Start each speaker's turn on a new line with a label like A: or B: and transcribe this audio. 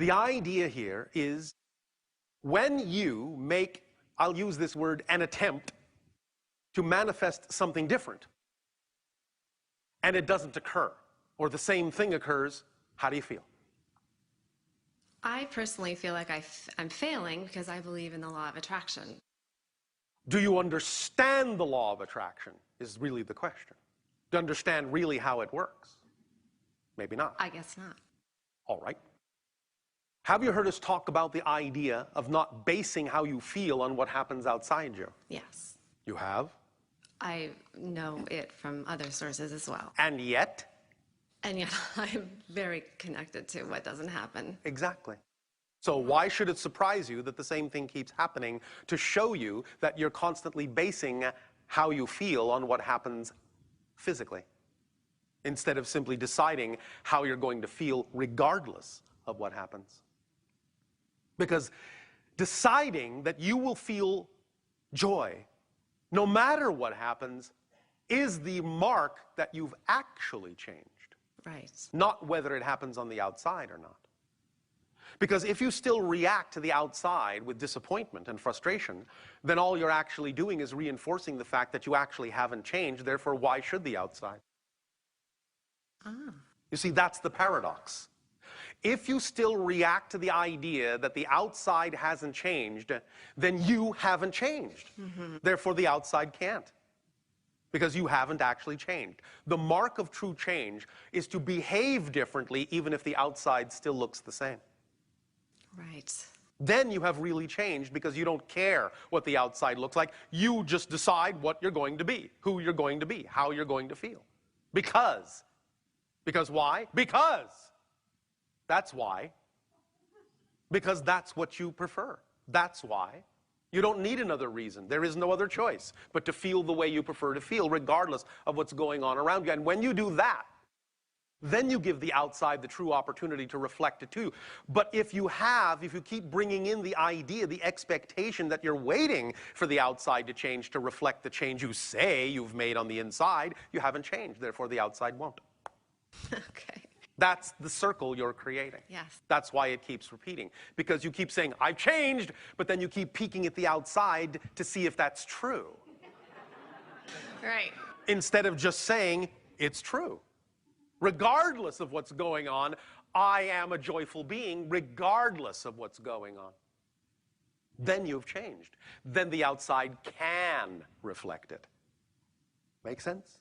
A: The idea here is when you make, I'll use this word, an attempt to manifest something different, and it doesn't occur, or the same thing occurs, how do you feel?
B: I personally feel like I'm failing because I believe in the law of attraction.
A: Do you understand the law of attraction is really the question. Do you understand really how it works? Maybe not.
B: I guess not.
A: All right. Have you heard us talk about the idea of not basing how you feel on what happens outside you?
B: Yes.
A: You have?
B: I know it from other sources as well.
A: And yet?
B: And yet I'm very connected to what doesn't happen.
A: Exactly. So why should it surprise you that the same thing keeps happening to show you that you're constantly basing how you feel on what happens physically, instead of simply deciding how you're going to feel regardless of what happens? Because deciding that you will feel joy no matter what happens is the mark that you've actually changed.
B: Right.
A: Not whether it happens on the outside or not. Because if you still react to the outside with disappointment and frustration, then all you're actually doing is reinforcing the fact that you actually haven't changed, therefore why should the outside? You see, that's the paradox. If you still react to the idea that the outside hasn't changed, then you haven't changed. Therefore the outside can't. Because you haven't actually changed. The mark of true change is to behave differently even if the outside still looks the same.
B: Right.
A: Then you have really changed because you don't care what the outside looks like. You just decide what you're going to be, who you're going to be, how you're going to feel. Because why? Because. That's why. Because that's what you prefer. That's why. You don't need another reason. There is no other choice but to feel the way you prefer to feel, regardless of what's going on around you. And when you do that, then you give the outside the true opportunity to reflect it to you. But if you keep bringing in the idea, the expectation that you're waiting for the outside to change to reflect the change you say you've made on the inside, you haven't changed. Therefore, the outside won't.
B: Okay.
A: That's the circle you're creating.
B: Yes.
A: That's why it keeps repeating. Because you keep saying, I've changed, but then you keep peeking at the outside to see if that's true.
B: Right.
A: Instead of just saying, it's true. Regardless of what's going on, I am a joyful being, regardless of what's going on. Then you've changed. Then the outside can reflect it. Make sense?